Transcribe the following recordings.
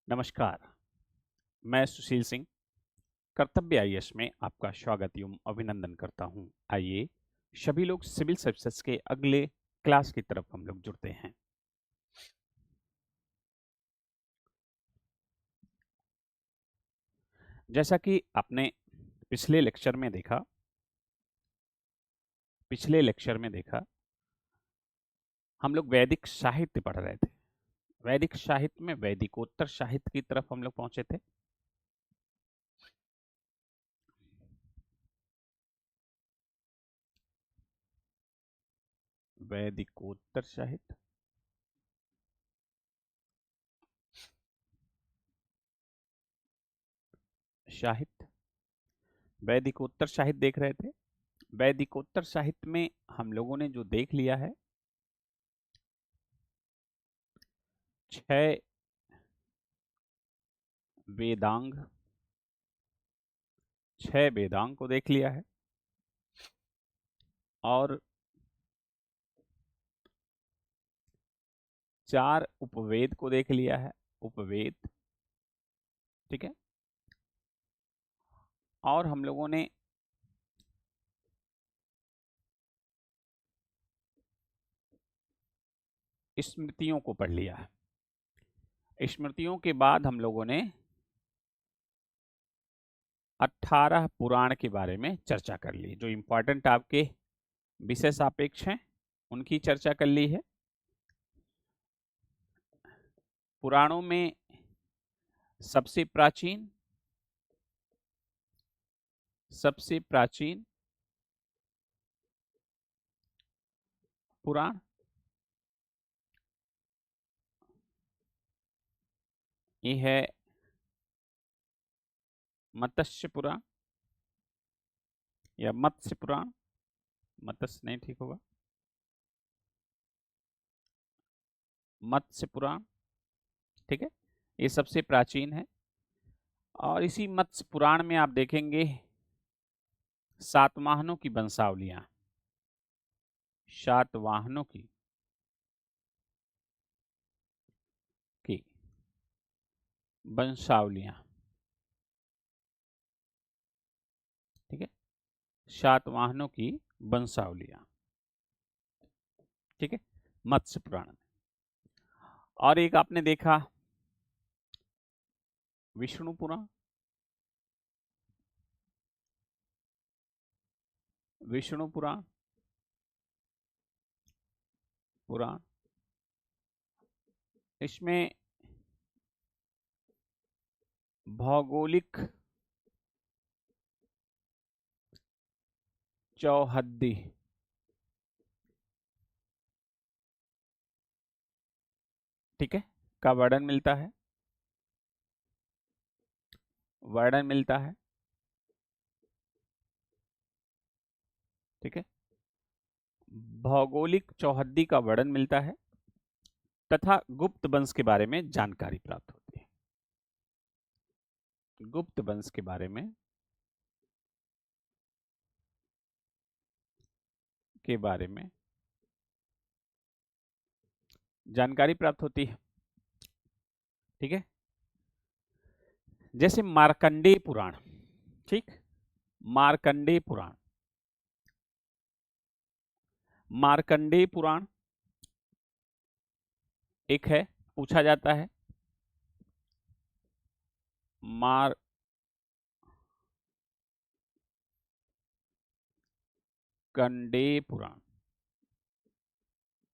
नमस्कार, मैं सुशील सिंह कर्तव्य आईएएस में आपका स्वागत एवं अभिनंदन करता हूं। आइए सभी लोग सिविल सर्विसेज के अगले क्लास की तरफ हम लोग जुड़ते हैं। जैसा कि आपने पिछले लेक्चर में देखा हम लोग वैदिक साहित्य पढ़ रहे थे। वैदिक साहित्य में वैदिकोत्तर साहित्य की तरफ हम लोग पहुंचे थे। वैदिकोत्तर साहित्य, साहित्य वैदिकोत्तर साहित्य देख रहे थे। वैदिकोत्तर साहित्य में हम लोगों ने जो देख लिया है, 6 वेदांग 6 वेदांग को देख लिया है और 4 उपवेद को देख लिया है। उपवेद, ठीक है। और हम लोगों ने स्मृतियों को पढ़ लिया है। स्मृतियों के बाद हम लोगों ने 18 पुराण के बारे में चर्चा कर ली। जो इंपॉर्टेंट आपके विषय सापेक्ष हैं उनकी चर्चा कर ली है। पुराणों में सबसे प्राचीन पुराण ये है मत्स्य पुराण या मत्स्य पुराण। मत्स्य नहीं, ठीक होगा, मत्स्य पुराण, ठीक है। ये सबसे प्राचीन है और इसी मत्स्य पुराण में आप देखेंगे सातवाहनों की वंशावलियां, सातवाहनों की वंशावलियां, ठीक है। सातवाहनों की वंशावलियां, ठीक है, मत्स्य पुराण में। और एक आपने देखा विष्णु पुराण। विष्णु पुराण पुराण इसमें भौगोलिक चौहद्दी, ठीक है, का वर्णन मिलता है, ठीक है। भौगोलिक चौहद्दी का वर्णन मिलता है तथा गुप्त वंश के बारे में जानकारी प्राप्त होती है। गुप्त वंश के बारे में जानकारी प्राप्त होती है, ठीक है। जैसे मार्कंडेय पुराण, ठीक, मार्कंडेय पुराण, मार्कंडेय पुराण एक है, पूछा जाता है मार्कंडेय पुराण,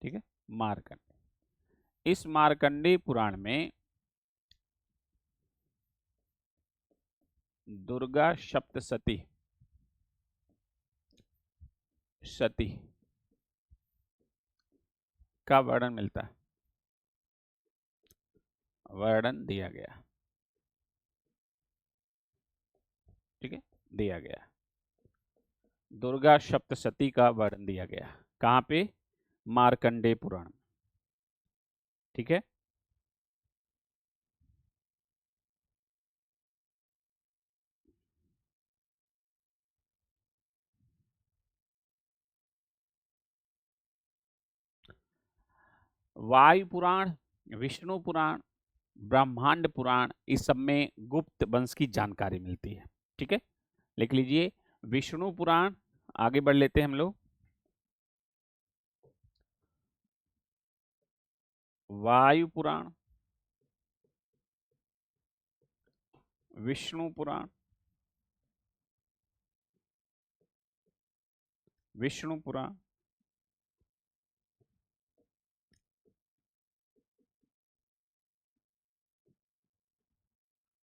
ठीक है। मार्कंडेय, इस मार्कंडेय पुराण में दुर्गा सप्तशती सती का वर्णन मिलता है, वर्णन दिया गया, ठीक है, दिया गया। दुर्गा सप्तशती का वर्णन दिया गया कहां पे? मार्कंडेय पुराण, ठीक है। वायु पुराण, विष्णु पुराण, ब्रह्मांड पुराण, इस सब में गुप्त वंश की जानकारी मिलती है। ठीक है, लिख लीजिए विष्णु पुराण। आगे बढ़ लेते हैं हम लोग। वायु पुराण, विष्णु पुराण, विष्णु पुराण,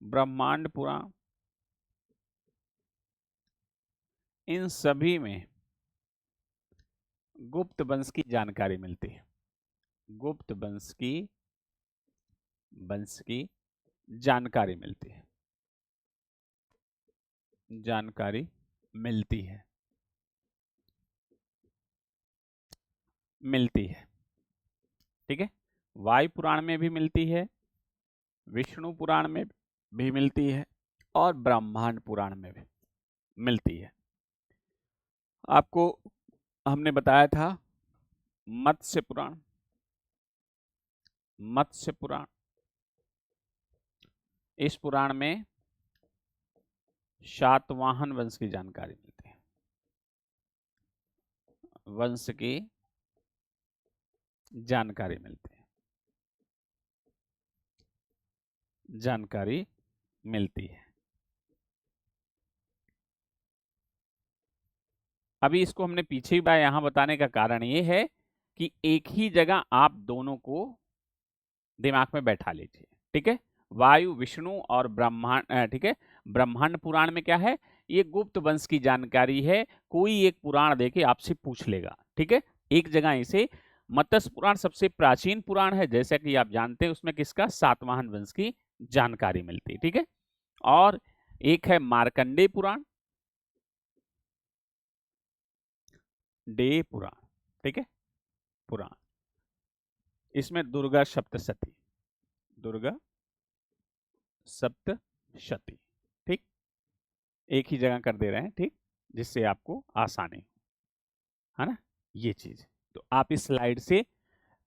ब्रह्मांड पुराण, इन सभी में गुप्त वंश की जानकारी मिलती है। गुप्त वंश की जानकारी मिलती है, जानकारी मिलती है, मिलती है। ठीक है, वायु पुराण में भी मिलती है, विष्णु पुराण में भी मिलती है, और ब्रह्मांड पुराण में भी मिलती है। आपको हमने बताया था मत्स्य पुराण, मत्स्य पुराण, इस पुराण में सातवाहन वंश की जानकारी मिलती है, वंश की जानकारी मिलती है, जानकारी मिलती है। अभी इसको हमने पीछे ही यहां बताने का कारण ये है कि एक ही जगह आप दोनों को दिमाग में बैठा लीजिए। ठीक है, वायु, विष्णु और ब्रह्मांड। ठीक है, ब्रह्मांड पुराण में क्या है, ये गुप्त वंश की जानकारी है। कोई एक पुराण देके आपसे पूछ लेगा। ठीक है, एक जगह इसे मत्स्य पुराण सबसे प्राचीन पुराण है, जैसा कि आप जानते हैं, उसमें किसका, सातवाहन वंश की जानकारी मिलती है। ठीक है, और एक है मार्कंडेय पुराण, डे पुराण। ठीक है, पुराण, इसमें दुर्गा सप्तशती, दुर्गा सप्तशती। ठीक, एक ही जगह कर दे रहे हैं, ठीक, जिससे आपको आसानी है ना, ये चीज। तो आप इस स्लाइड से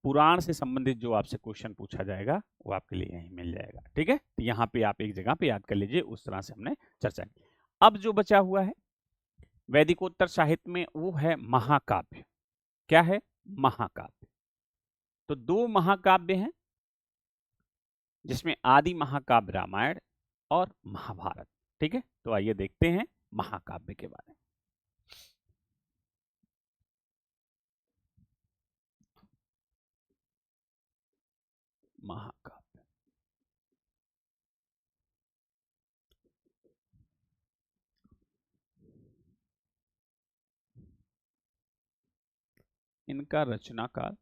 पुराण से संबंधित जो आपसे क्वेश्चन पूछा जाएगा वो आपके लिए यहीं मिल जाएगा। ठीक है, तो यहाँ पे आप एक जगह पे याद कर लीजिए, उस तरह से हमने चर्चा की। अब जो बचा हुआ है वैदिकोत्तर साहित्य में, वो है महाकाव्य। क्या है, महाकाव्य। तो दो महाकाव्य हैं, जिसमें आदि महाकाव्य रामायण और महाभारत। ठीक है, तो आइए देखते हैं महाकाव्य के बारे में। महाकाव्य, इनका रचना काल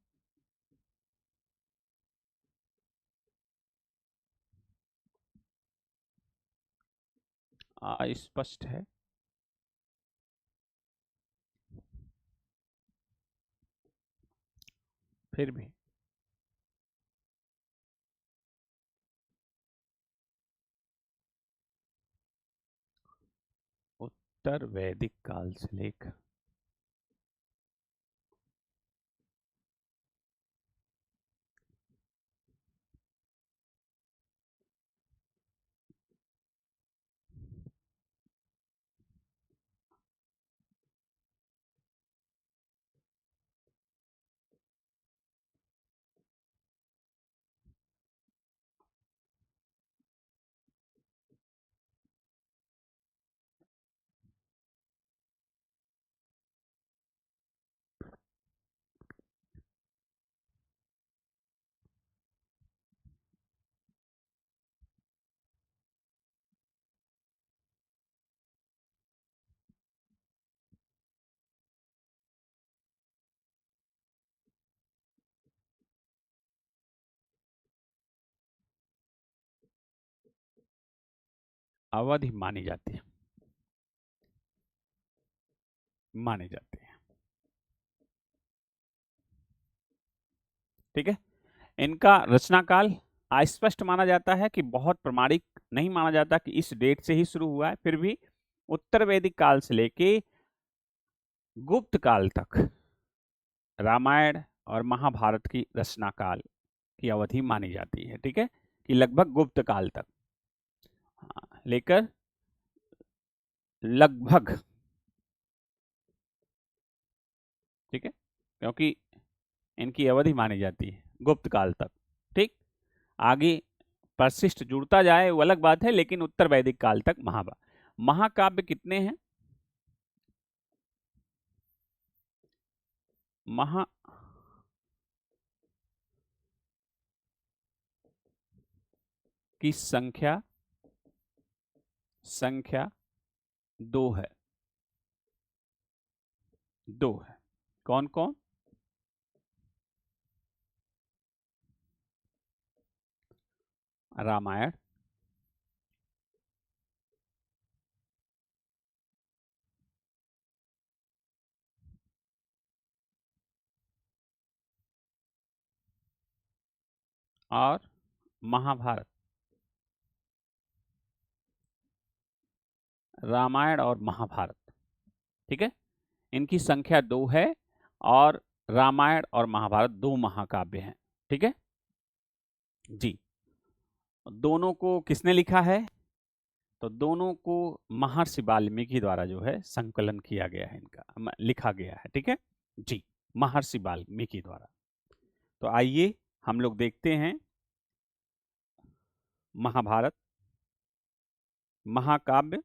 अस्पष्ट है, फिर भी उत्तर वैदिक काल से लेकर अवधि मानी जाती है, मानी जाती है। ठीक है, इनका रचना काल अस्पष्ट माना जाता है, कि बहुत प्रमाणिक नहीं माना जाता कि इस डेट से ही शुरू हुआ है। फिर भी उत्तर वैदिक काल से लेके गुप्त काल तक रामायण और महाभारत की रचना काल की अवधि मानी जाती है। ठीक है, कि लगभग गुप्त काल तक, लेकर लगभग, ठीक है, क्योंकि इनकी अवधि मानी जाती है गुप्त काल तक। ठीक, आगे परसिस्ट जुड़ता जाए वो अलग बात है, लेकिन उत्तर वैदिक काल तक महाकाव्य कितने हैं? महा की संख्या 2 है। 2 है। कौन कौन? रामायण, और महाभारत। रामायण और महाभारत, ठीक है, इनकी संख्या 2 है, और रामायण और महाभारत 2 महाकाव्य हैं। ठीक है जी। दोनों को किसने लिखा है? तो दोनों को महर्षि वाल्मीकि द्वारा जो है संकलन किया गया है, इनका लिखा गया है। ठीक है जी, महर्षि वाल्मीकि द्वारा। तो आइए हम लोग देखते हैं महाभारत, महाकाव्य।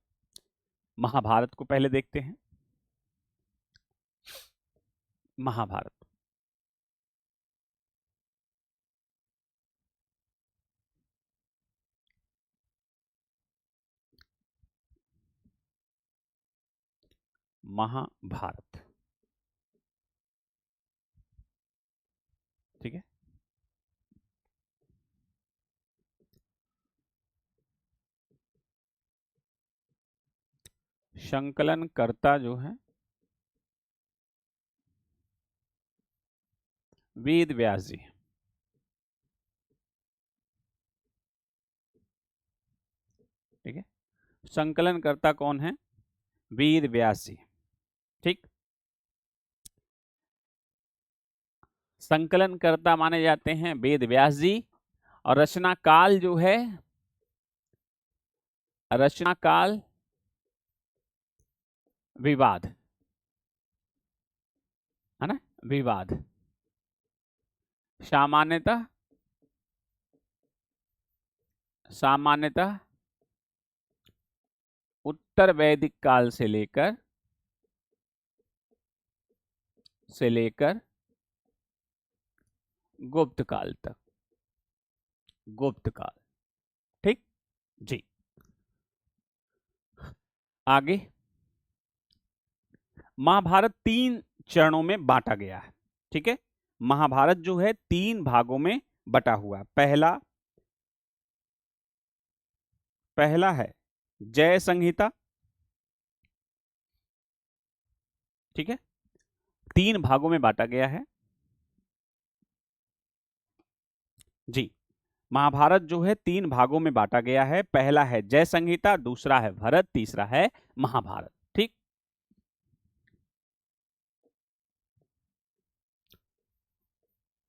महाभारत को पहले देखते हैं। महाभारत, महाभारत, ठीक है। संकलन कर्ता जो है वेद व्यास जी। ठीक है, संकलन कर्ता कौन है? वेद व्यास जी। ठीक, संकलन कर्ता माने जाते हैं वेद व्यास जी, और रचना काल जो है, रचना काल विवाद, है ना, विवाद। सामान्यतः सामान्यतः उत्तर वैदिक काल से लेकर गुप्त काल तक, गुप्त काल। ठीक जी, आगे महाभारत 3 चरणों में बांटा गया है। ठीक है, महाभारत जो है 3 भागों में बटा हुआ है। पहला है जय संहिता। ठीक है, 3 भागों में बांटा गया है जी। महाभारत जो है 3 भागों में बांटा गया है। पहला है जय संहिता, दूसरा है भरत, तीसरा है महाभारत। ठीक,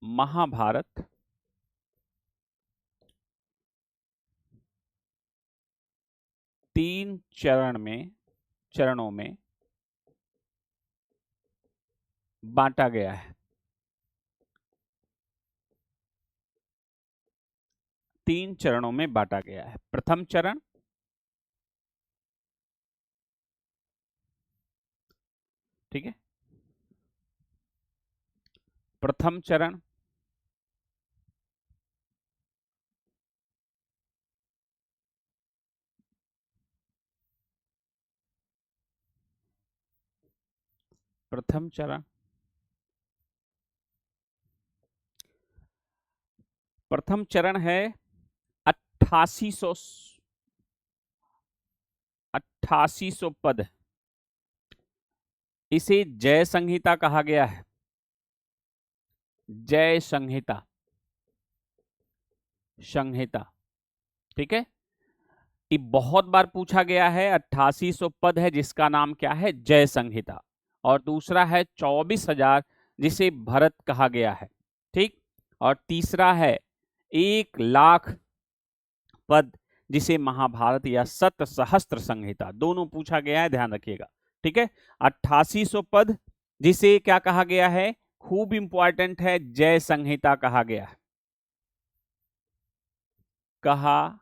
महाभारत 3 चरणों में बांटा गया है। 3 चरणों में बांटा गया है। प्रथम चरण, ठीक है, प्रथम चरण प्रथम चरण प्रथम चरण है 8800 पद। इसे जय संहिता कहा गया है। जय संहिता, संहिता, ठीक है। ये बहुत बार पूछा गया है। 8800 पद है जिसका नाम क्या है? जय संहिता। और दूसरा है 24,000 जिसे भरत कहा गया है। ठीक, और तीसरा है 1 लाख पद जिसे महाभारत या सत सहस्त्र संहिता दोनों पूछा गया है, ध्यान रखिएगा, ठीक है। 8800 पद जिसे क्या कहा गया है, खूब इंपॉर्टेंट है, जय संहिता कहा गया है, कहा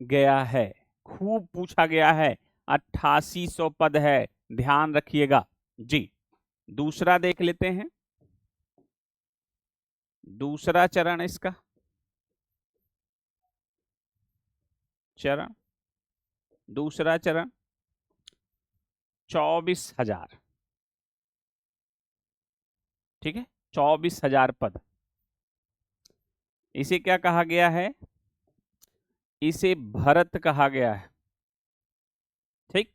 गया है, खूब पूछा गया है, 8800 पद है, ध्यान रखिएगा जी। दूसरा देख लेते हैं, दूसरा चरण इसका चरण, दूसरा चरण 24,000, ठीक है, 24,000 पद। इसे क्या कहा गया है, इसे भरत कहा गया है, ठीक,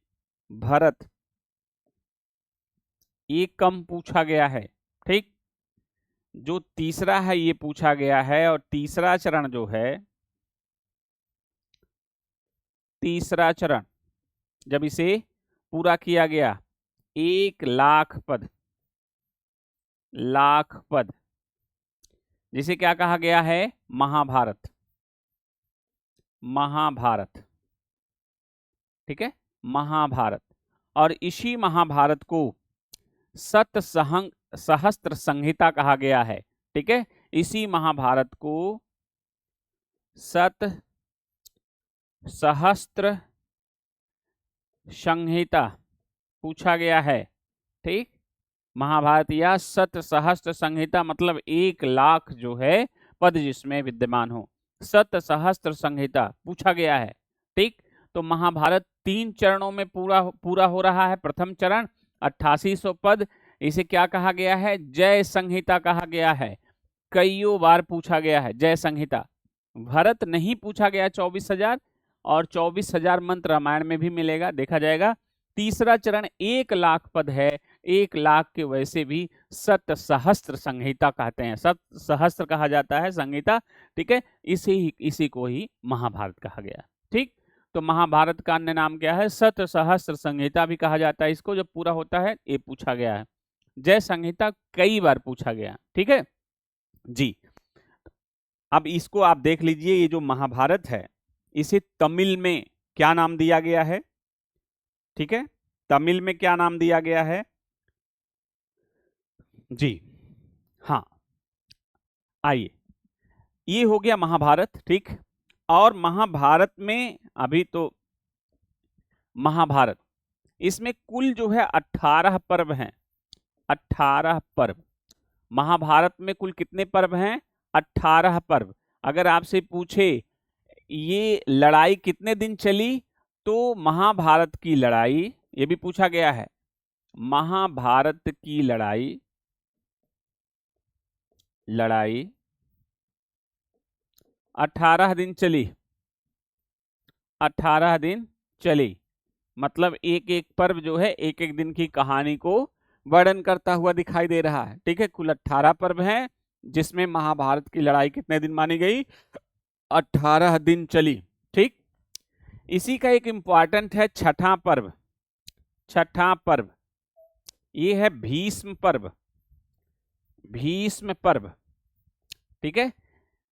भरत। ये कम पूछा गया है, ठीक। जो तीसरा है ये पूछा गया है, और तीसरा चरण जो है, तीसरा चरण जब इसे पूरा किया गया, 1,00,000 पद, लाख पद, जिसे क्या कहा गया है, महाभारत, महाभारत, ठीक है, महाभारत। और इसी महाभारत को सत सहस्त्र संहिता कहा गया है, ठीक है। इसी महाभारत को सत सहस्त्र संहिता पूछा गया है, ठीक। महाभारत या सत सहस्त्र संहिता मतलब 1,00,000 जो है पद जिसमें विद्यमान हो, सत सहस्त्र संहिता पूछा गया है, ठीक। तो महाभारत 3 चरणों में पूरा हो रहा है। प्रथम चरण 8800 पद, इसे क्या कहा गया है, जय संहिता कहा गया है, कईयों बार पूछा गया है जय संहिता। भरत नहीं पूछा गया 24,000, और 24,000 मंत्र रामायण में भी मिलेगा, देखा जाएगा। तीसरा चरण 1,00,000 पद है, 1,00,000 के वैसे भी सत सहस्त्र संहिता कहते हैं, सत सहस्त्र कहा जाता है संहिता, ठीक है। इसी को ही महाभारत कहा गया, ठीक। तो महाभारत का अन्य नाम क्या है, सत सहस्त्र संहिता भी कहा जाता है इसको, जब पूरा होता है। ये पूछा गया है, जय संहिता कई बार पूछा गया, ठीक है जी। अब इसको आप देख लीजिए, ये जो महाभारत है इसे तमिल में क्या नाम दिया गया है, ठीक है, तमिल में क्या नाम दिया गया है जी। हाँ, आइए, ये हो गया महाभारत, ठीक। और महाभारत में अभी तो महाभारत, इसमें कुल जो है 18 पर्व हैं, 18 पर्व। महाभारत में कुल कितने पर्व हैं, 18 पर्व। अगर आपसे पूछे ये लड़ाई कितने दिन चली, तो महाभारत की लड़ाई, ये भी पूछा गया है, महाभारत की लड़ाई 18 दिन चली, 18 दिन चली। मतलब एक एक पर्व जो है एक एक दिन की कहानी को वर्णन करता हुआ दिखाई दे रहा है, ठीक है। कुल 18 पर्व हैं, जिसमें महाभारत की लड़ाई कितने दिन मानी गई, 18 दिन चली, ठीक। इसी का एक इंपॉर्टेंट है छठा पर्व, छठा पर्व ये है भीष्म पर्व, भीष्म पर्व, ठीक है,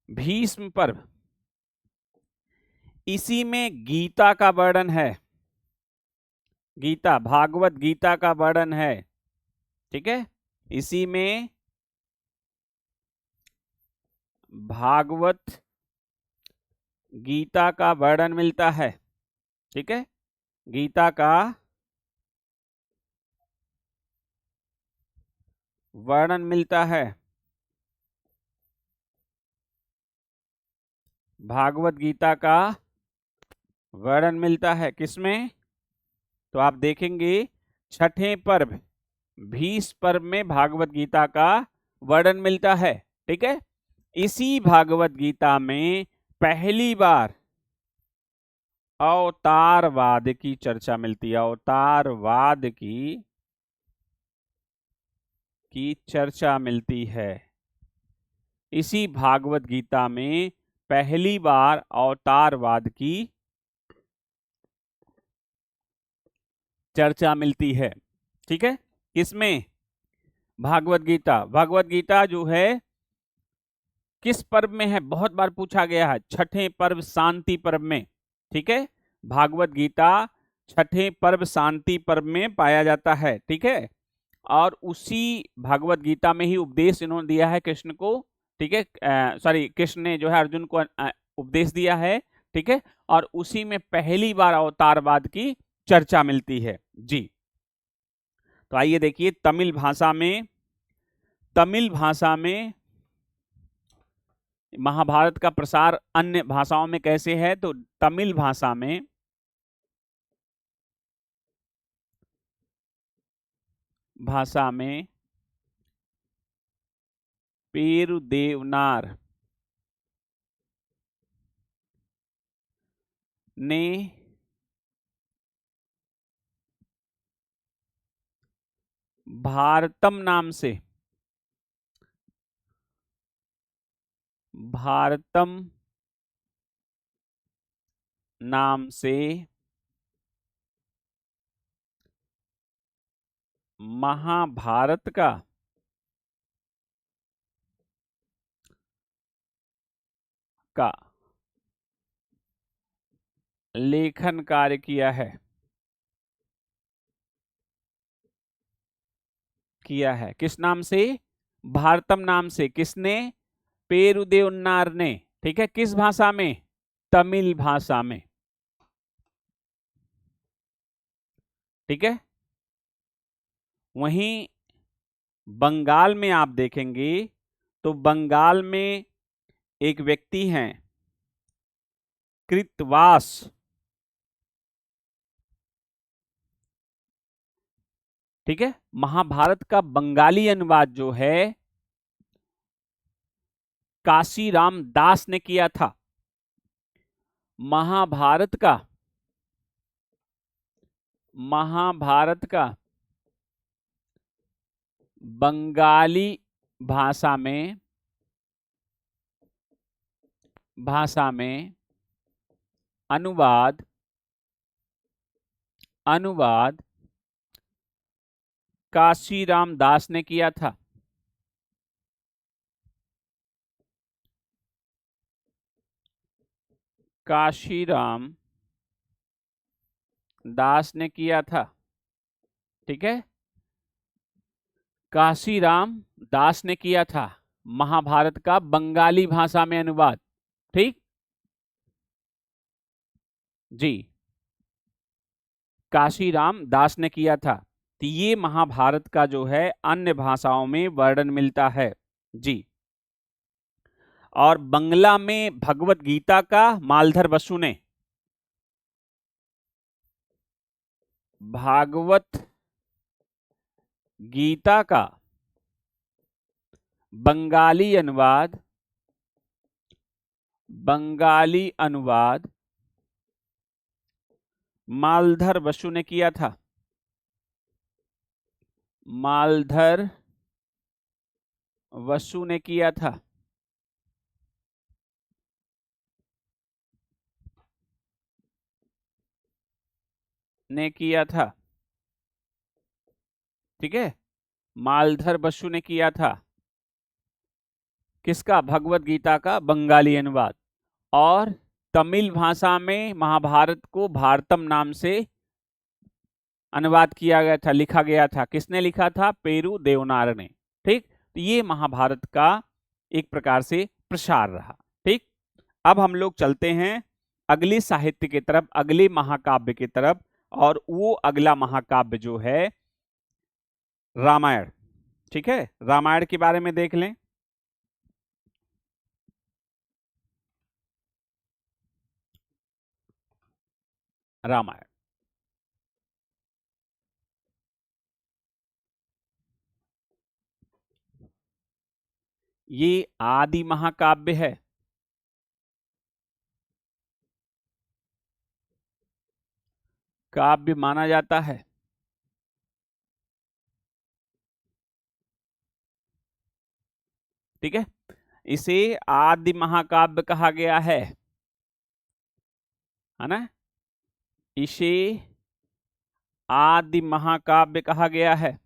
भीष्म पर्व। इसी में गीता का वर्णन है, गीता, भागवत गीता का वर्णन है, ठीक है। इसी में भागवत गीता का वर्णन मिलता है, ठीक है, गीता का वर्णन मिलता है, भागवत गीता का वर्णन मिलता है किसमें, तो आप देखेंगे छठे पर्व भीष्म पर्व में भागवत गीता का वर्णन मिलता है, ठीक है। इसी भागवत गीता में पहली बार अवतारवाद की चर्चा मिलती है, अवतारवाद की चर्चा मिलती है। इसी भागवत गीता में पहली बार अवतारवाद की चर्चा मिलती है, ठीक है। किसमें, भागवत गीता, भागवत गीता जो है किस पर्व में है, बहुत बार पूछा गया है, छठे पर्व शांति पर्व में। ठीक है, भागवत गीता छठे पर्व शांति पर्व में पाया जाता है। ठीक है, और उसी भागवत गीता में ही उपदेश इन्होंने दिया है कृष्ण को। ठीक है, सॉरी, कृष्ण ने जो है अर्जुन को उपदेश दिया है। ठीक है, और उसी में पहली बार अवतारवाद की चर्चा मिलती है जी। तो आइए देखिए, तमिल भाषा में महाभारत का प्रसार अन्य भाषाओं में कैसे है। तो तमिल भाषा में पेरुदेवनार ने भारतम नाम से महाभारत का लेखन कार्य किया है। किस नाम से? भारतम नाम से। किसने? पेरुदेवनार ने। ठीक है, किस भाषा में? तमिल भाषा में। ठीक है, वहीं बंगाल में आप देखेंगे तो बंगाल में एक व्यक्ति हैं कृतवास। ठीक है, महाभारत का बंगाली अनुवाद जो है काशीराम दास ने किया था। महाभारत का बंगाली भाषा में अनुवाद काशीराम दास ने किया था। काशीराम दास ने किया था। ठीक है, काशीराम दास ने किया था महाभारत का बंगाली भाषा में अनुवाद। ठीक जी, काशीराम दास ने किया था। तो ये महाभारत का जो है अन्य भाषाओं में वर्णन मिलता है जी। और बंगला में भगवत गीता का मालधर बसु ने भागवत गीता का बंगाली अनुवाद मालधर बसु ने किया था। मालधर वसु ने किया था। ठीक है, मालधर बसु ने किया था। किसका? भगवत गीता का बंगाली अनुवाद। और तमिल भाषा में महाभारत को भारतम नाम से अनुवाद किया गया था, लिखा गया था। किसने लिखा था? पेरू देवनार ने। ठीक, तो ये महाभारत का एक प्रकार से प्रसार रहा। ठीक, अब हम लोग चलते हैं अगले साहित्य की तरफ, अगले महाकाव्य की तरफ। और वो अगला महाकाव्य जो है रामायण। ठीक है, रामायण के बारे में देख लें। रामायण ये आदि महाकाव्य है। काव्य माना जाता है। ठीक है, इसे आदि महाकाव्य कहा गया है ना? इसे आदि महाकाव्य कहा गया है।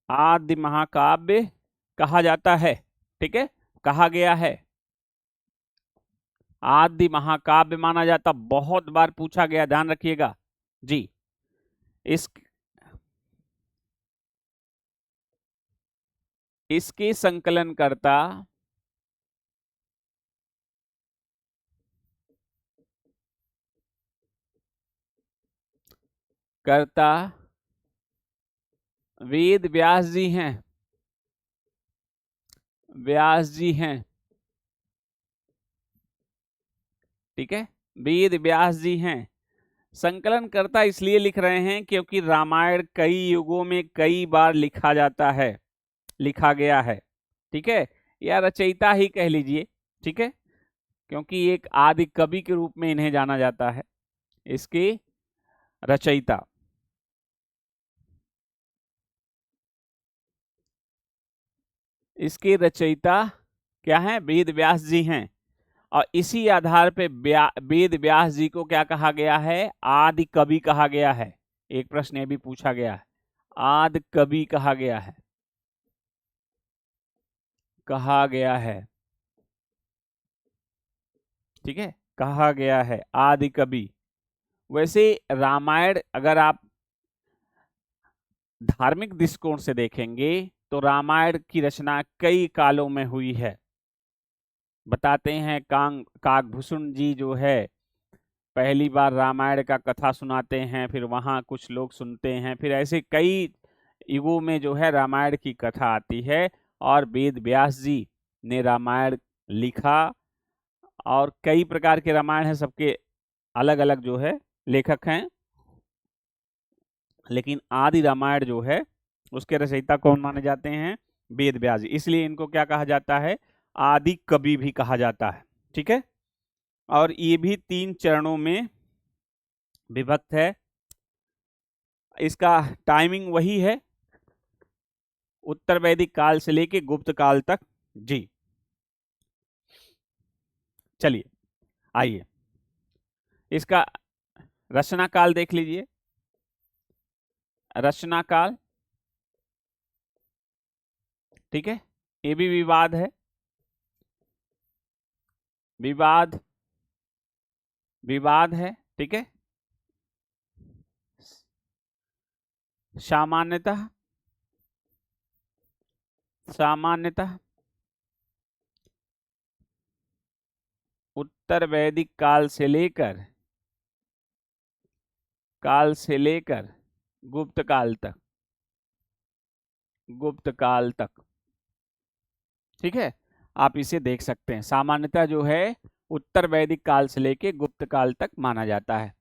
आदि महाकाव्य कहा जाता है। ठीक है, कहा गया है, आदि महाकाव्य माना जाता, बहुत बार पूछा गया, ध्यान रखिएगा जी। इस इसके संकलनकर्ता कर्ता वेद व्यास जी हैं, व्यास जी हैं। ठीक है, वेद व्यास जी हैं। संकलनकर्ता इसलिए लिख रहे हैं क्योंकि रामायण कई युगों में कई बार लिखा जाता है, लिखा गया है। ठीक है, या रचयिता ही कह लीजिए। ठीक है, क्योंकि एक आदि कवि के रूप में इन्हें जाना जाता है, इसके रचयिता। इसके रचयिता क्या हैं? वेद व्यास जी हैं। और इसी आधार पे वेद व्यास जी को क्या कहा गया है? आदि कवि कहा गया है। एक प्रश्न ये भी पूछा गया है, आदि कवि कहा गया है, कहा गया है। ठीक है, कहा गया है आदि कवि। वैसे रामायण अगर आप धार्मिक दृष्टिकोण से देखेंगे तो रामायण की रचना कई कालों में हुई है। बताते हैं काकभूषण जी जो है पहली बार रामायण का कथा सुनाते हैं, फिर वहाँ कुछ लोग सुनते हैं, फिर ऐसे कई युगों में जो है रामायण की कथा आती है। और वेद व्यास जी ने रामायण लिखा, और कई प्रकार के रामायण हैं, सबके अलग अलग जो है लेखक हैं। लेकिन आदि रामायण जो है उसके रचयिता कौन माने जाते हैं? वेद व्यास जी। इसलिए इनको क्या कहा जाता है? आदि कवि भी कहा जाता है। ठीक है, और ये भी 3 चरणों में विभक्त है। इसका टाइमिंग वही है, उत्तर वैदिक काल से लेके गुप्त काल तक जी। चलिए आइए इसका रचना काल देख लीजिए। रचना काल, ठीक है, ये भी विवाद है, विवाद विवाद है। ठीक है, सामान्यतः सामान्यतः उत्तर वैदिक काल से लेकर गुप्त काल तक, गुप्त काल तक। ठीक है, आप इसे देख सकते हैं। सामान्यतः जो है उत्तर वैदिक काल से लेकर गुप्त काल तक माना जाता है।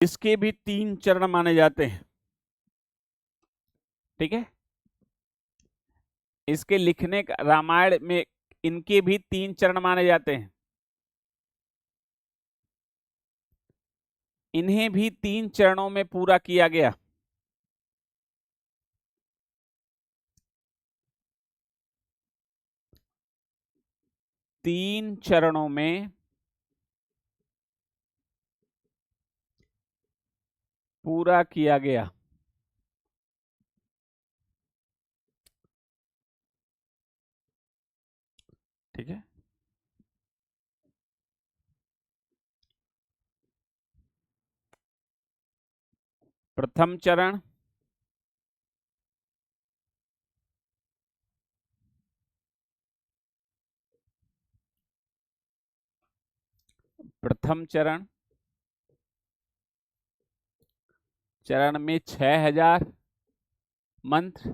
इसके भी 3 चरण माने जाते हैं। ठीक है, इसके लिखने का रामायण में इनके भी 3 चरण माने जाते हैं। इन्हें भी 3 चरणों में पूरा किया गया। तीन चरणों में पूरा किया गया। ठीक है, प्रथम चरण, प्रथम चरण, चरण में 6000 मंत्र।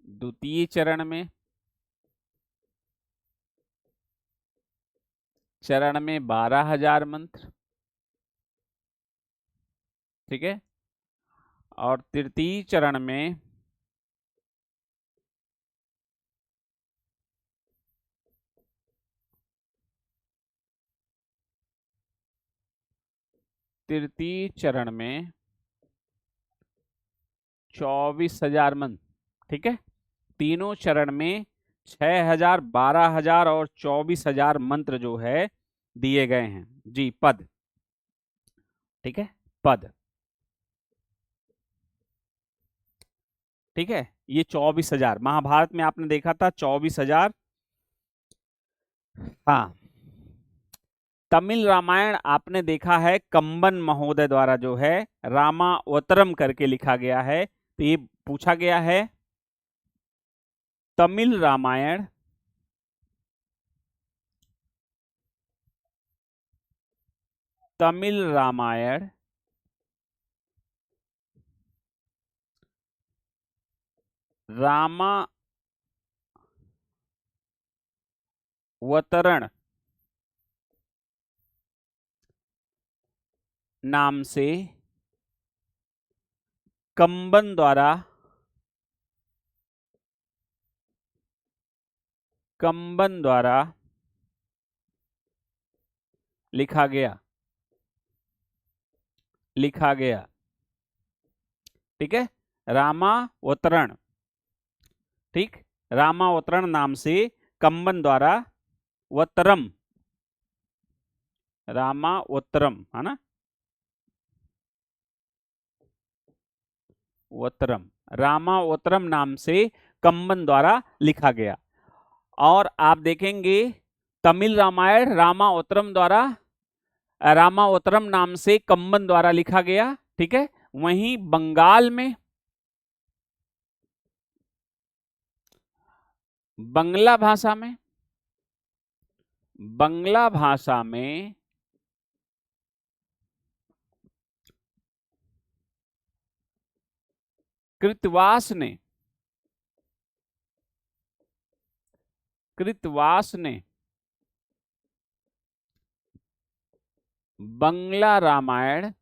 द्वितीय चरण में 12000 मंत्र। ठीक है, और तृतीय चरण में तृतीय चरण में 24000 मंत्र। ठीक है, तीनों चरण में 6000, 12000 और 24000 मंत्र जो है दिए गए हैं जी, पद। ठीक है, पद। ठीक है, ये 24,000 महाभारत में आपने देखा था 24,000। हाँ, तमिल रामायण आपने देखा है कंबन महोदय द्वारा जो है रामावतरम करके लिखा गया है। तो ये पूछा गया है तमिल रामायण तमिल रामायण रामावतरण नाम से कंबन द्वारा लिखा गया। ठीक है, रामावतरण। ठीक, रामावतरण नाम से कंबन द्वारा वतरम, रामावतरम है ना, वतरम, रामावतरम नाम से कंबन द्वारा लिखा गया। और आप देखेंगे तमिल रामायण रामावतरम नाम से कंबन द्वारा लिखा गया। ठीक है, वहीं बंगाल में बंगला भाषा में कृतवास ने बंगला रामायण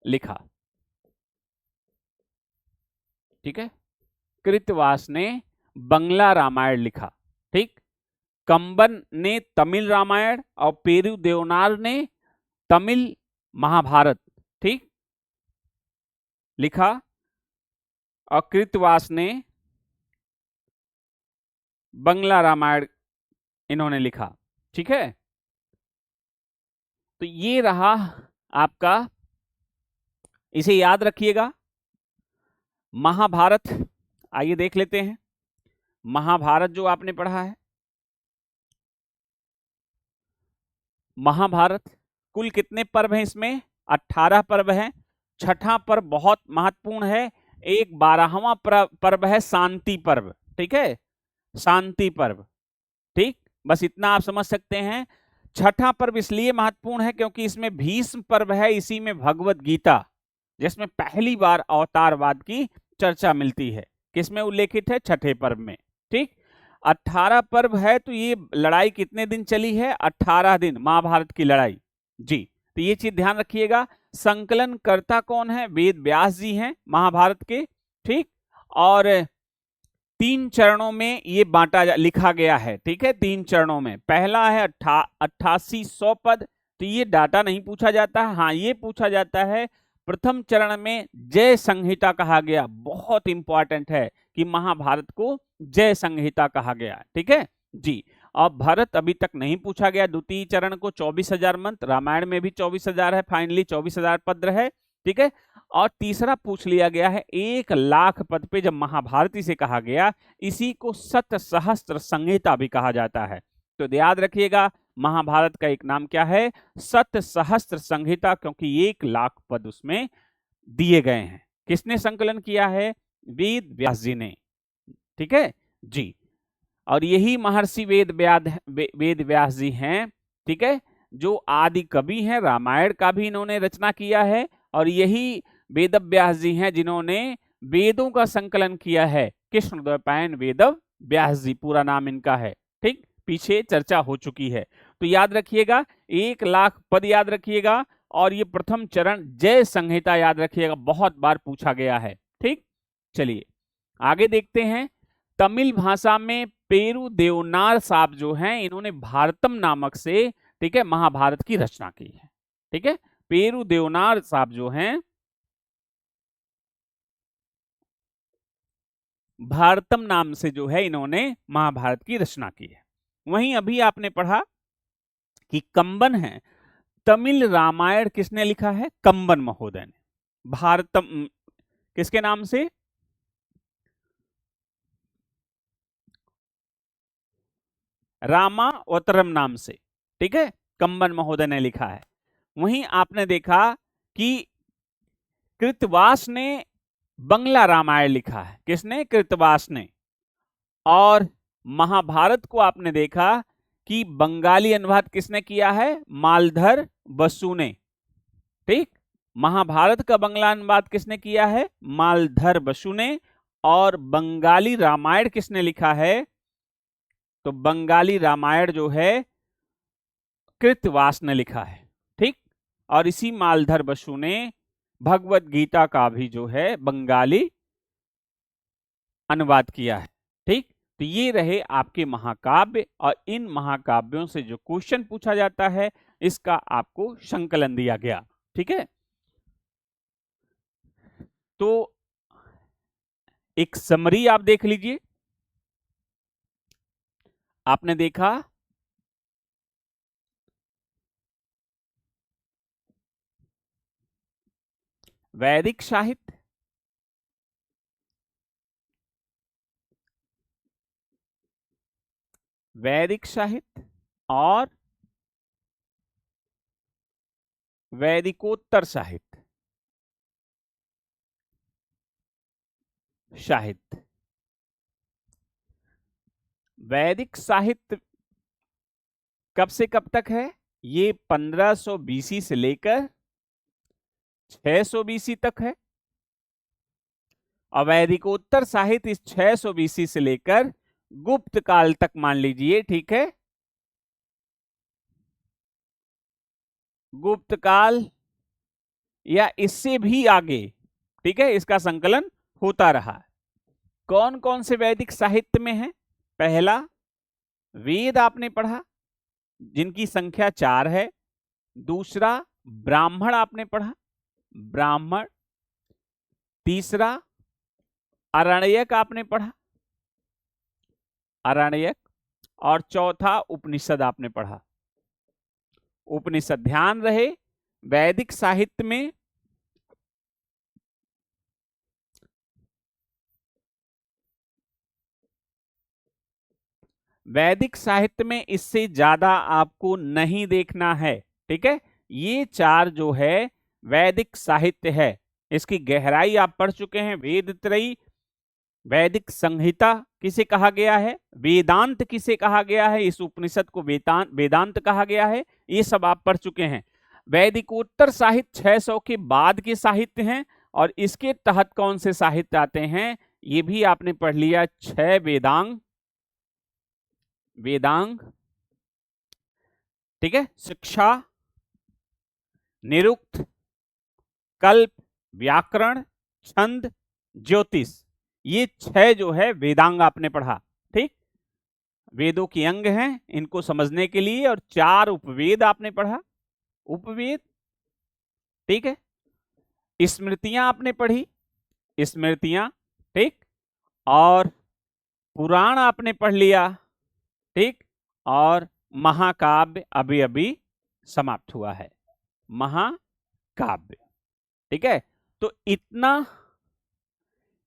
लिखा। ठीक है, कृतवास ने बंगला रामायण लिखा। ठीक, कंबन ने तमिल रामायण और पेरू देवनार ने तमिल महाभारत ठीक लिखा, और कृतवास ने बंगला रामायण इन्होंने लिखा। ठीक है, तो ये रहा आपका, इसे याद रखिएगा। महाभारत, आइए देख लेते हैं महाभारत जो आपने पढ़ा है। महाभारत कुल कितने पर्व हैं इसमें? 18 पर्व हैं। छठा पर्व बहुत महत्वपूर्ण है, एक 12वां पर्व है शांति पर्व। ठीक है, शांति पर्व। ठीक, बस इतना आप समझ सकते हैं। छठा पर्व इसलिए महत्वपूर्ण है क्योंकि इसमें भीष्म पर्व है, इसी में भगवत गीता, जिसमें पहली बार अवतारवाद की चर्चा मिलती है, किसमें उल्लेखित है? छठे पर्व में। ठीक, 18 पर्व है, तो ये लड़ाई कितने दिन चली है? 18 दिन, महाभारत की लड़ाई। जी, तो ये चीज ध्यान रखिएगा। संकलनकर्ता कौन है? वेद व्यास जी हैं महाभारत के। ठीक, और 3 चरणों में ये लिखा गया है। ठीक है, 3 चरणों में। पहला है 8800 पद, तो ये डाटा नहीं पूछा जाता है। हाँ, ये पूछा जाता है प्रथम चरण में जय संहिता कहा गया, बहुत इंपॉर्टेंट है कि महाभारत को जय संहिता कहा गया। ठीक है जी, और भरत अभी तक नहीं पूछा गया। द्वितीय चरण को 24,000 मंत्र, रामायण में भी 24,000 है, फाइनली 24,000 पद है। ठीक है, और तीसरा पूछ लिया गया है 1,00,000 पद पे, जब महाभारती से कहा गया, इसी को सत सहस्त्र संहिता भी कहा जाता है। तो याद रखिएगा महाभारत का एक नाम क्या है? सत सहस्त्र संहिता, क्योंकि 1,00,000 पद उसमें दिए गए हैं। किसने संकलन किया है? वेद व्यास जी ने। ठीक है जी, और यही महर्षि वेद व्यास जी हैं। ठीक है, जो आदि कवि हैं, रामायण का भी इन्होंने रचना किया है, और यही वेद व्यास जी हैं जिन्होंने वेदों का संकलन किया है। कृष्णद्वैपायन वेद व्यास जी पूरा नाम इनका है। ठीक, पीछे चर्चा हो चुकी है। तो याद रखिएगा 1,00,000 पद याद रखिएगा, और ये प्रथम चरण जय संहिता याद रखिएगा, बहुत बार पूछा गया है। ठीक, चलिए आगे देखते हैं। तमिल भाषा में पेरू देवनार साहब जो हैं, इन्होंने भारतम नामक से, ठीक है, महाभारत की रचना की है। ठीक है, पेरू देवनार साहब जो हैं, भारतम नाम से जो है इन्होंने महाभारत की रचना की है। वहीं अभी आपने पढ़ा कि कंबन है, तमिल रामायण किसने लिखा है? कंबन महोदय ने। भारतम किसके नाम से? रामावतरम नाम से, ठीक है, कंबन महोदय ने लिखा है। वहीं आपने देखा कि कृतवास ने बंगला रामायण लिखा है। किसने? कृतवास ने। और महाभारत को आपने देखा कि बंगाली अनुवाद किसने किया है? मालधर बसु ने। ठीक, महाभारत का बंगला अनुवाद किसने किया है? मालधर बसु ने। और बंगाली रामायण किसने लिखा है? तो बंगाली रामायण जो है कृतवास ने लिखा है। ठीक, और इसी मालधर बसु ने भगवत गीता का भी जो है बंगाली अनुवाद किया है। ठीक, तो ये रहे आपके महाकाव्य, और इन महाकाव्यों से जो क्वेश्चन पूछा जाता है इसका आपको संकलन दिया गया। ठीक है, तो एक समरी आप देख लीजिए। आपने देखा वैदिक साहित्य, वैदिक साहित्य और वैदिकोत्तर साहित्य। साहित्य, वैदिक साहित्य कब से कब तक है? ये 1500 बीसी से लेकर 600 बीसी तक है। और वैदिकोत्तर साहित्य इस 600 बीसी से लेकर गुप्त काल तक मान लीजिए। ठीक है, गुप्त काल या इससे भी आगे, ठीक है, इसका संकलन होता रहा। कौन कौन से वैदिक साहित्य में है? पहला, वेद आपने पढ़ा जिनकी संख्या 4 है। दूसरा, ब्राह्मण आपने पढ़ा, ब्राह्मण। तीसरा, अरण्यक आपने पढ़ा, अरण्यक। और चौथा, उपनिषद आपने पढ़ा, उपनिषद। ध्यान रहे वैदिक साहित्य में वैदिक साहित्य में इससे ज्यादा आपको नहीं देखना है। ठीक है, ये 4 जो है वैदिक साहित्य है। इसकी गहराई आप पढ़ चुके हैं। वेद त्रयी, वैदिक संहिता किसे कहा गया है, वेदांत किसे कहा गया है, इस उपनिषद को वेदांत कहा गया है, ये सब आप पढ़ चुके हैं। वैदिकोत्तर साहित्य 600 के बाद के साहित्य हैं, और इसके तहत कौन से साहित्य आते हैं ये भी आपने पढ़ लिया। 6 वेदांग, वेदांग, ठीक है, शिक्षा, निरुक्त, कल्प, व्याकरण, छंद, ज्योतिष, ये 6 जो है वेदांग आपने पढ़ा। ठीक, वेदों के अंग हैं इनको समझने के लिए। और 4 उपवेद आपने पढ़ा, उपवेद। ठीक है, स्मृतियां आपने पढ़ी, स्मृतियां। ठीक, और पुराण आपने पढ़ लिया। ठीक, और महाकाव्य अभी अभी समाप्त हुआ है, महाकाव्य। ठीक है, तो इतना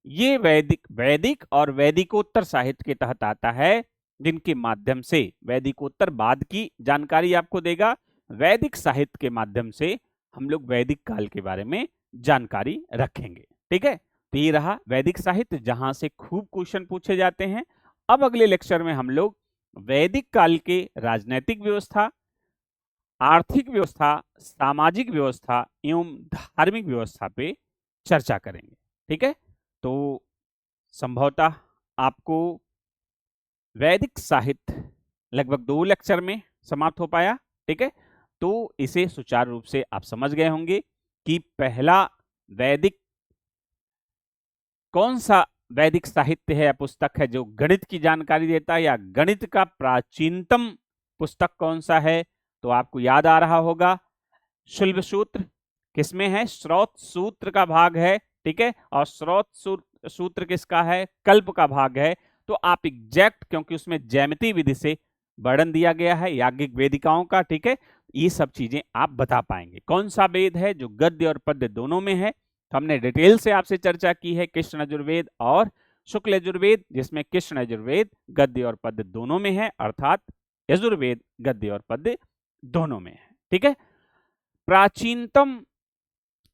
ये वैदिक और वैदिकोत्तर साहित्य के तहत आता है, जिनके माध्यम से वैदिकोत्तर बाद की जानकारी आपको देगा। वैदिक साहित्य के माध्यम से हम लोग वैदिक काल के बारे में जानकारी रखेंगे। ठीक है, तो ये रहा वैदिक साहित्य जहां से खूब क्वेश्चन पूछे जाते हैं। अब अगले लेक्चर में हम लोग वैदिक काल के राजनैतिक व्यवस्था, आर्थिक व्यवस्था, सामाजिक व्यवस्था एवं धार्मिक व्यवस्था पे चर्चा करेंगे। ठीक है, तो संभवतः आपको वैदिक साहित्य लगभग 2 लेक्चर में समाप्त हो पाया। ठीक है, तो इसे सुचारू रूप से आप समझ गए होंगे कि पहला वैदिक कौन सा वैदिक साहित्य है या पुस्तक है जो गणित की जानकारी देता है, या गणित का प्राचीनतम पुस्तक कौन सा है। तो आपको याद आ रहा होगा शुल्ब सूत्र किसमें है, स्रोत सूत्र का भाग है। ठीक है, और स्रोत सूत्र किसका है, कल्प का भाग है। तो आप एग्जैक्ट, क्योंकि उसमें ज्यामिति विधि से वर्णन दिया गया है याज्ञिक वेदिकाओं का, ठीक है। ये सब चीजें आप बता पाएंगे। कौन सा वेद है जो गद्य और पद्य दोनों में है, तो हमने डिटेल से आपसे चर्चा की है कृष्ण यजुर्वेद और शुक्ल यजुर्वेद, जिसमें कृष्ण यजुर्वेद गद्य और पद्य दोनों में है, अर्थात यजुर्वेद गद्य और पद्य दोनों में है, ठीक है। प्राचीनतम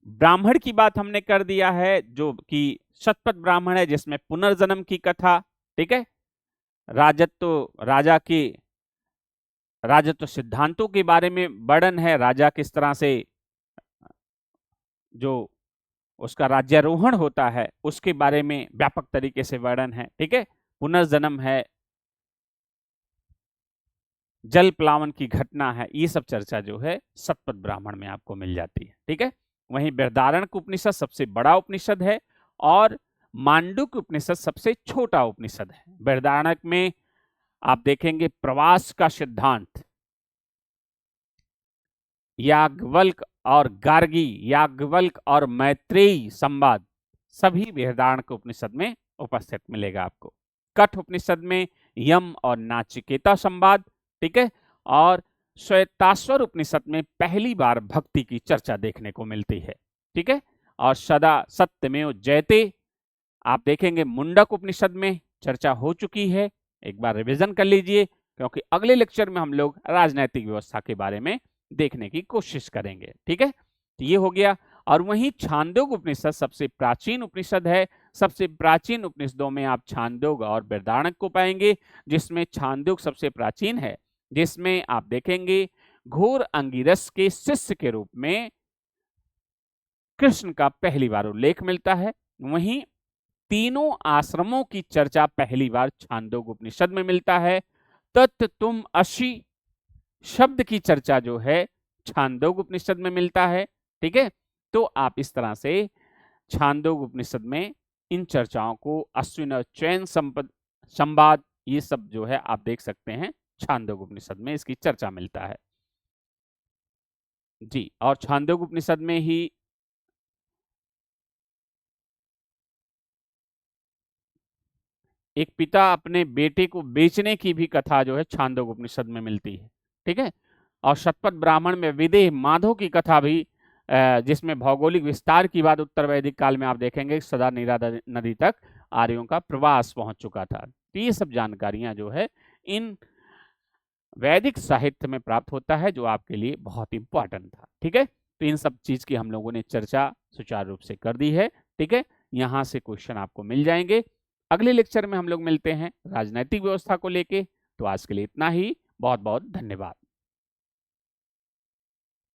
ब्राह्मण की बात हमने कर दिया है, जो कि शतपथ ब्राह्मण है, जिसमें पुनर्जन्म की कथा, ठीक है, राजत्व सिद्धांतों के बारे में वर्णन है, राजा किस तरह से जो उसका राज्यारोहण होता है उसके बारे में व्यापक तरीके से वर्णन है, ठीक है। पुनर्जन्म है, जल प्लावन की घटना है, ये सब चर्चा जो है शतपथ ब्राह्मण में आपको मिल जाती है, ठीक है। वहीं बृहदारण्यक उपनिषद सबसे बड़ा उपनिषद है और मांडुक्य उपनिषद सबसे छोटा उपनिषद है। बृहदारण्यक में आप देखेंगे प्रवास का सिद्धांत, याज्ञवल्क और गार्गी, याज्ञवल्क और मैत्रेयी संवाद सभी बृहदारण्यक उपनिषद में उपस्थित मिलेगा आपको। कठ उपनिषद में यम और नाचिकेता संवाद, ठीक है। और श्वेताश्वर उपनिषद में पहली बार भक्ति की चर्चा देखने को मिलती है, ठीक है। और सदा सत्यमेव जयते आप देखेंगे मुंडक उपनिषद में चर्चा हो चुकी है, एक बार रिवीजन कर लीजिए, क्योंकि अगले लेक्चर में हम लोग राजनैतिक व्यवस्था के बारे में देखने की कोशिश करेंगे, ठीक है। तो ये हो गया। और वहीं छांदोग्य उपनिषद सबसे प्राचीन उपनिषद है। सबसे प्राचीन उपनिषदों में आप छांदोग्य और बृहदारण्यक को पाएंगे, जिसमें छांदोग्य सबसे प्राचीन है, जिसमें आप देखेंगे घोर अंगिरस के शिष्य के रूप में कृष्ण का पहली बार उल्लेख मिलता है। वहीं तीनों आश्रमों की चर्चा पहली बार छांदोग्य उपनिषद में मिलता है। तत् तुम अशी शब्द की चर्चा जो है छांदोग्य उपनिषद में मिलता है, ठीक है। तो आप इस तरह से छांदोग्य उपनिषद में इन चर्चाओं को अश्विन और चैन संवाद ये सब जो है आप देख सकते हैं, छांदोग्य उपनिषद में इसकी चर्चा मिलता है जी। और छांदोग्य उपनिषद में ही एक पिता अपने बेटे को बेचने की भी कथा जो है छांदोग्य उपनिषद में मिलती है, ठीक है। और शतपथ ब्राह्मण में विदेह माधव की कथा भी, जिसमें भौगोलिक विस्तार की बात उत्तर वैदिक काल में आप देखेंगे सदा नीरा नदी तक आर्यों का प्रवास पहुंच चुका था। तो ये सब जानकारियां जो है इन वैदिक साहित्य में प्राप्त होता है, जो आपके लिए बहुत इंपॉर्टेंट था, ठीक है। तो इन सब चीज की हम लोगों ने चर्चा सुचारू रूप से कर दी है, ठीक है। यहाँ से क्वेश्चन आपको मिल जाएंगे। अगले लेक्चर में हम लोग मिलते हैं राजनीतिक व्यवस्था को लेके। तो आज के लिए इतना ही, बहुत बहुत धन्यवाद।